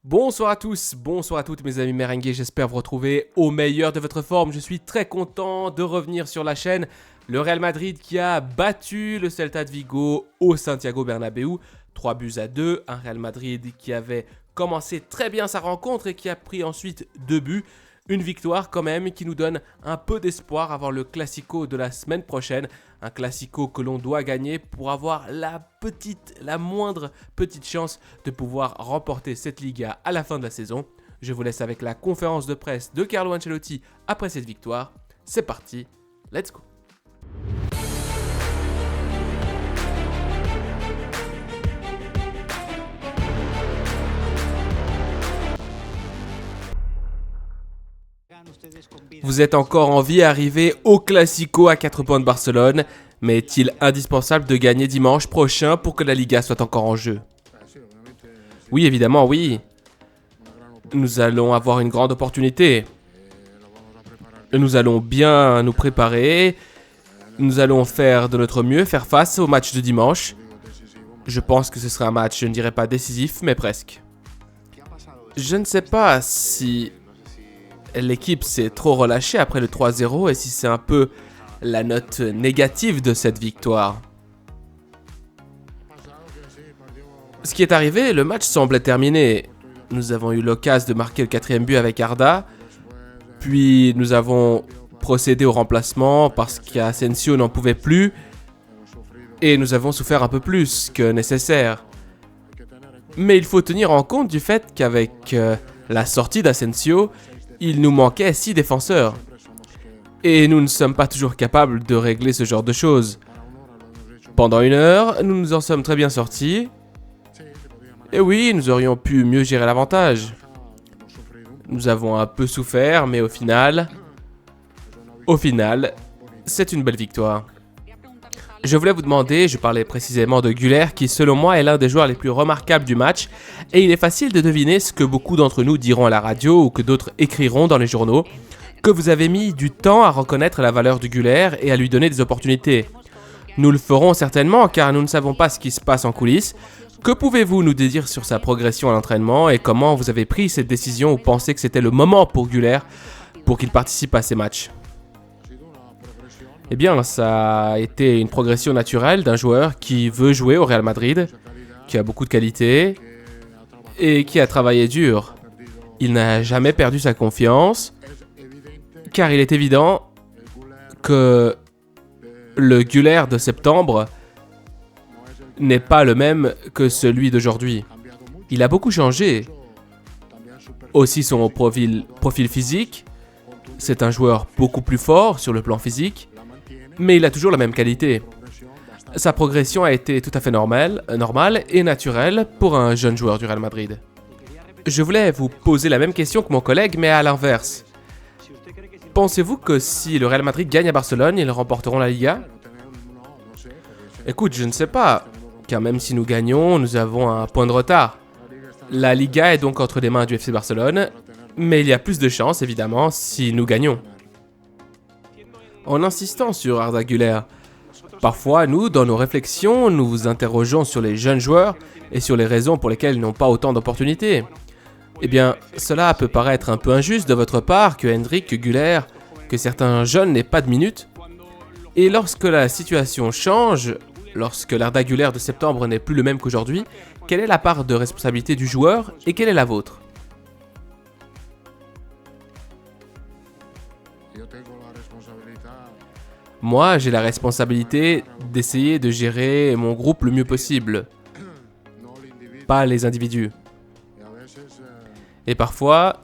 Bonsoir à tous, bonsoir à toutes mes amis merengues, j'espère vous retrouver au meilleur de votre forme. Je suis très content de revenir sur la chaîne. Le Real Madrid qui a battu le Celta de Vigo au Santiago Bernabéu, 3-2. Un Real Madrid qui avait commencé très bien sa rencontre et qui a pris ensuite 2 buts. Une victoire quand même qui nous donne un peu d'espoir avant le Classico de la semaine prochaine. Un Classico que l'on doit gagner pour avoir la moindre petite chance de pouvoir remporter cette Liga à la fin de la saison. Je vous laisse avec la conférence de presse de Carlo Ancelotti après cette victoire. C'est parti, let's go! Vous êtes encore en vie à arriver au Classico à 4 points de Barcelone, mais est-il indispensable de gagner dimanche prochain pour que la Liga soit encore en jeu? Oui, évidemment, oui. Nous allons avoir une grande opportunité. Nous allons bien nous préparer. Nous allons faire de notre mieux, faire face au match de dimanche. Je pense que ce sera un match, je ne dirais pas décisif, mais presque. Je ne sais pas si l'équipe s'est trop relâchée après le 3-0 et si c'est un peu la note négative de cette victoire. Ce qui est arrivé, le match semblait terminé. Nous avons eu l'occasion de marquer le 4e but avec Arda, puis nous avons procédé au remplacement parce qu'Asensio n'en pouvait plus et nous avons souffert un peu plus que nécessaire. Mais il faut tenir en compte du fait qu'avec la sortie d'Asensio, il nous manquait 6 défenseurs. Et nous ne sommes pas toujours capables de régler ce genre de choses. Pendant 1 heure, nous nous en sommes très bien sortis. Et oui, nous aurions pu mieux gérer l'avantage. Nous avons un peu souffert, mais au final, c'est une belle victoire. Je voulais vous demander, je parlais précisément de Güler, qui selon moi est l'un des joueurs les plus remarquables du match, et il est facile de deviner ce que beaucoup d'entre nous diront à la radio ou que d'autres écriront dans les journaux, que vous avez mis du temps à reconnaître la valeur de Güler et à lui donner des opportunités. Nous le ferons certainement car nous ne savons pas ce qui se passe en coulisses. Que pouvez-vous nous dire sur sa progression à l'entraînement et comment vous avez pris cette décision ou pensez que c'était le moment pour Güler pour qu'il participe à ces matchs? Eh bien, ça a été une progression naturelle d'un joueur qui veut jouer au Real Madrid, qui a beaucoup de qualité et qui a travaillé dur. Il n'a jamais perdu sa confiance, car il est évident que le Güler de septembre n'est pas le même que celui d'aujourd'hui. Il a beaucoup changé. Aussi son profil physique, c'est un joueur beaucoup plus fort sur le plan physique, mais il a toujours la même qualité. Sa progression a été tout à fait normale et naturelle pour un jeune joueur du Real Madrid. Je voulais vous poser la même question que mon collègue, mais à l'inverse. Pensez-vous que si le Real Madrid gagne à Barcelone, ils remporteront la Liga? Écoute, je ne sais pas, car même si nous gagnons, nous avons un point de retard. La Liga est donc entre les mains du FC Barcelone, mais il y a plus de chances, évidemment, si nous gagnons. En insistant sur Arda Güler, parfois, nous, dans nos réflexions, nous vous interrogeons sur les jeunes joueurs et sur les raisons pour lesquelles ils n'ont pas autant d'opportunités. Eh bien, cela peut paraître un peu injuste de votre part que Hendrik, que Güler, que certains jeunes n'aient pas de minutes. Et lorsque la situation change, lorsque l'Arda Güler de septembre n'est plus le même qu'aujourd'hui, quelle est la part de responsabilité du joueur et quelle est la vôtre? Moi, j'ai la responsabilité d'essayer de gérer mon groupe le mieux possible, pas les individus. Et parfois,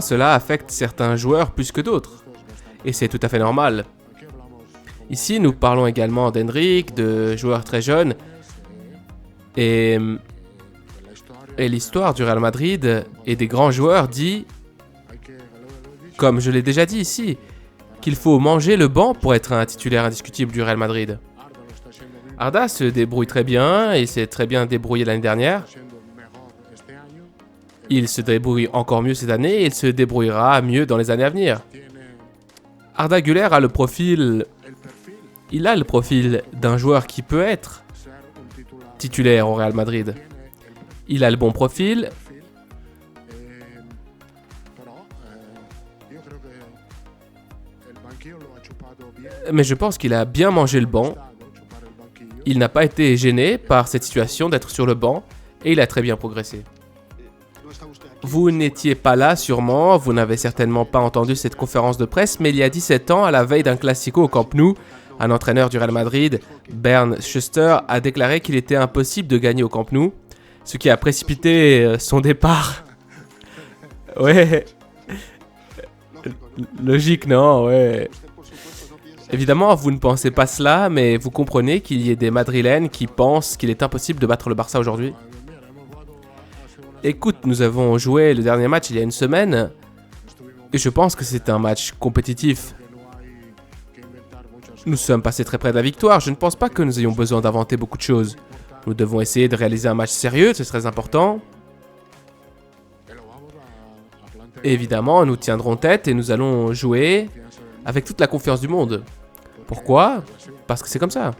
cela affecte certains joueurs plus que d'autres. Et c'est tout à fait normal. Ici, nous parlons également d'Hendrik, de joueurs très jeunes. Et l'histoire du Real Madrid et des grands joueurs dit, comme je l'ai déjà dit ici, qu'il faut manger le banc pour être un titulaire indiscutible du Real Madrid. Arda se débrouille très bien, il s'est très bien débrouillé l'année dernière. Il se débrouille encore mieux cette année et il se débrouillera mieux dans les années à venir. Arda Güler a le profil d'un joueur qui peut être titulaire au Real Madrid. Il a le bon profil, mais je pense qu'il a bien mangé le banc. Il n'a pas été gêné par cette situation d'être sur le banc et il a très bien progressé. Vous n'étiez pas là sûrement, vous n'avez certainement pas entendu cette conférence de presse, mais il y a 17 ans, à la veille d'un Classico au Camp Nou, un entraîneur du Real Madrid, Bernd Schuster, a déclaré qu'il était impossible de gagner au Camp Nou, ce qui a précipité son départ. Ouais. Logique, non? Ouais. Évidemment, vous ne pensez pas cela, mais vous comprenez qu'il y ait des Madrilènes qui pensent qu'il est impossible de battre le Barça aujourd'hui. Écoute, nous avons joué le dernier match il y a une semaine, et je pense que c'est un match compétitif. Nous sommes passés très près de la victoire, je ne pense pas que nous ayons besoin d'inventer beaucoup de choses. Nous devons essayer de réaliser un match sérieux, c'est très important. Évidemment, nous tiendrons tête et nous allons jouer avec toute la confiance du monde. Pourquoi? Parce que c'est comme ça.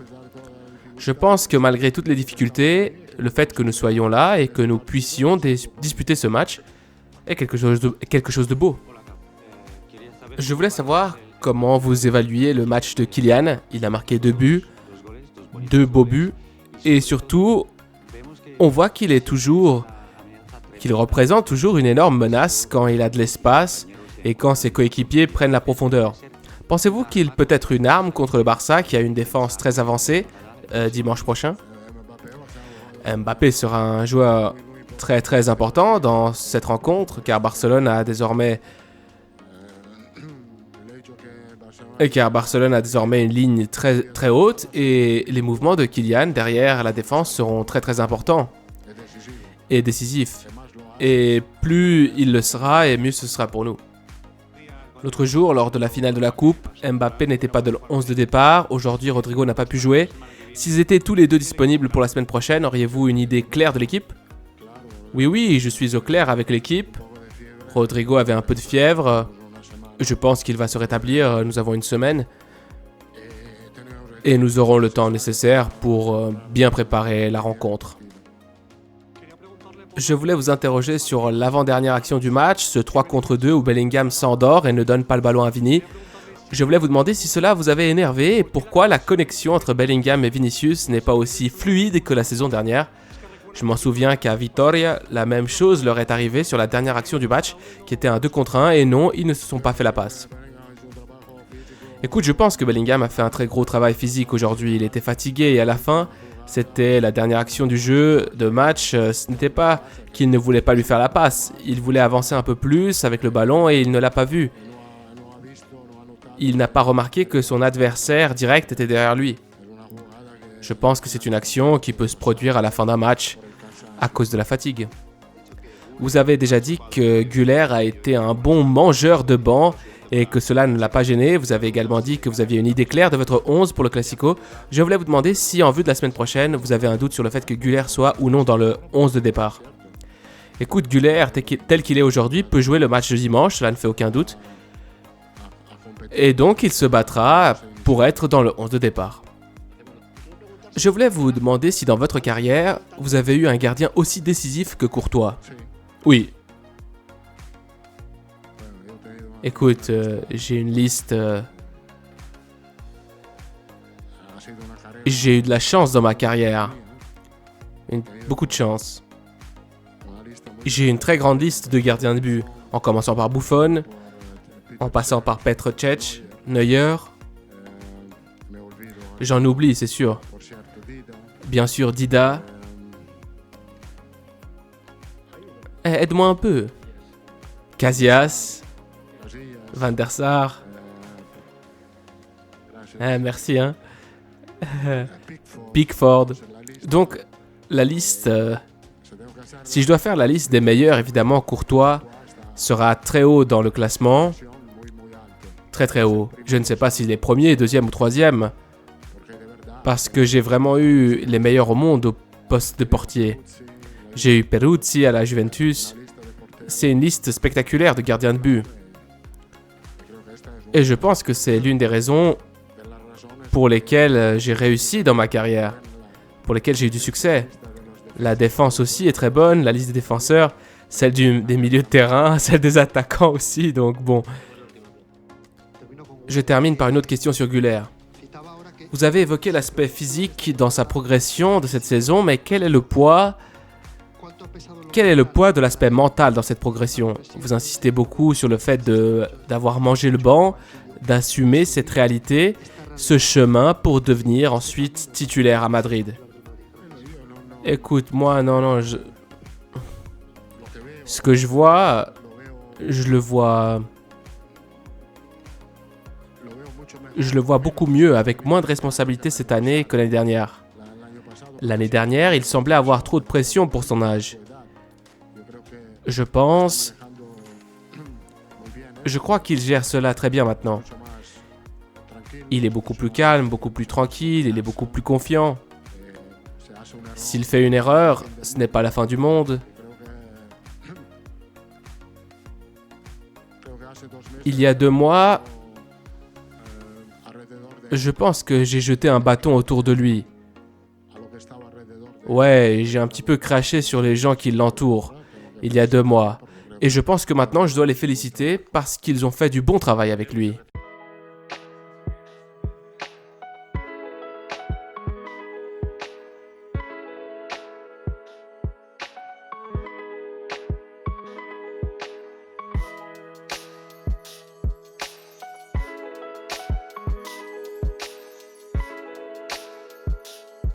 Je pense que malgré toutes les difficultés, le fait que nous soyons là et que nous puissions disputer ce match est quelque chose de beau. Je voulais savoir comment vous évaluez le match de Kylian. Il a marqué 2 buts, 2 beaux buts, et surtout, on voit qu'il représente toujours une énorme menace quand il a de l'espace et quand ses coéquipiers prennent la profondeur. Pensez-vous qu'il peut être une arme contre le Barça qui a une défense très avancée dimanche prochain? Mbappé sera un joueur très très important dans cette rencontre car Barcelone a désormais une ligne très très haute et les mouvements de Kylian derrière la défense seront très très importants et décisifs. Et plus il le sera, et mieux ce sera pour nous. L'autre jour, lors de la finale de la Coupe, Mbappé n'était pas de l'11 de départ. Aujourd'hui, Rodrigo n'a pas pu jouer. S'ils étaient tous les deux disponibles pour la semaine prochaine, auriez-vous une idée claire de l'équipe? Oui, je suis au clair avec l'équipe. Rodrigo avait un peu de fièvre. Je pense qu'il va se rétablir. Nous avons une semaine. Et nous aurons le temps nécessaire pour bien préparer la rencontre. Je voulais vous interroger sur l'avant-dernière action du match, ce 3 contre 2 où Bellingham s'endort et ne donne pas le ballon à Vini. Je voulais vous demander si cela vous avait énervé et pourquoi la connexion entre Bellingham et Vinicius n'est pas aussi fluide que la saison dernière. Je m'en souviens qu'à Vitoria, la même chose leur est arrivée sur la dernière action du match, qui était un 2 contre 1 et non, ils ne se sont pas fait la passe. Écoute, je pense que Bellingham a fait un très gros travail physique aujourd'hui, il était fatigué et à la fin... C'était la dernière action du jeu, de match. Ce n'était pas qu'il ne voulait pas lui faire la passe. Il voulait avancer un peu plus avec le ballon et il ne l'a pas vu. Il n'a pas remarqué que son adversaire direct était derrière lui. Je pense que c'est une action qui peut se produire à la fin d'un match à cause de la fatigue. Vous avez déjà dit que Güler a été un bon mangeur de banc et que cela ne l'a pas gêné. Vous avez également dit que vous aviez une idée claire de votre 11 pour le Classico. Je voulais vous demander si, en vue de la semaine prochaine, vous avez un doute sur le fait que Güler soit ou non dans le 11 de départ. Écoute, Güler, tel qu'il est aujourd'hui, peut jouer le match de dimanche, cela ne fait aucun doute. Et donc, il se battra pour être dans le 11 de départ. Je voulais vous demander si dans votre carrière, vous avez eu un gardien aussi décisif que Courtois. Oui. Écoute, j'ai une liste... J'ai eu de la chance dans ma carrière. Beaucoup de chance. J'ai une très grande liste de gardiens de but, en commençant par Buffon, en passant par Petr Cech, Neuer. J'en oublie, c'est sûr. Bien sûr, Dida. Aide-moi un peu. Casillas. Van der Sar. Merci, hein. Pickford. Donc, la liste... si je dois faire la liste des meilleurs, évidemment, Courtois sera très haut dans le classement. Très très haut. Je ne sais pas s'il est premier, deuxième ou troisième. Parce que j'ai vraiment eu les meilleurs au monde au poste de portier. J'ai eu Peruzzi à la Juventus. C'est une liste spectaculaire de gardiens de but. Et je pense que c'est l'une des raisons pour lesquelles j'ai réussi dans ma carrière. Pour lesquelles j'ai eu du succès. La défense aussi est très bonne, la liste des défenseurs, celle des milieux de terrain, celle des attaquants aussi, donc bon. Je termine par une autre question sur Güler. Vous avez évoqué l'aspect physique dans sa progression de cette saison, mais quel est le poids de l'aspect mental dans cette progression? Vous insistez beaucoup sur le fait d'avoir mangé le banc, d'assumer cette réalité, ce chemin pour devenir ensuite titulaire à Madrid. Écoute, moi, non, ce que je vois, je le vois beaucoup mieux, avec moins de responsabilités cette année que l'année dernière. L'année dernière, il semblait avoir trop de pression pour son âge. Je crois qu'il gère cela très bien maintenant. Il est beaucoup plus calme, beaucoup plus tranquille, il est beaucoup plus confiant. S'il fait une erreur, ce n'est pas la fin du monde. Il y a 2 mois, je pense que j'ai jeté un bâton autour de lui. Ouais, j'ai un petit peu craché sur les gens qui l'entourent, il y a 2 mois. Et je pense que maintenant, je dois les féliciter parce qu'ils ont fait du bon travail avec lui.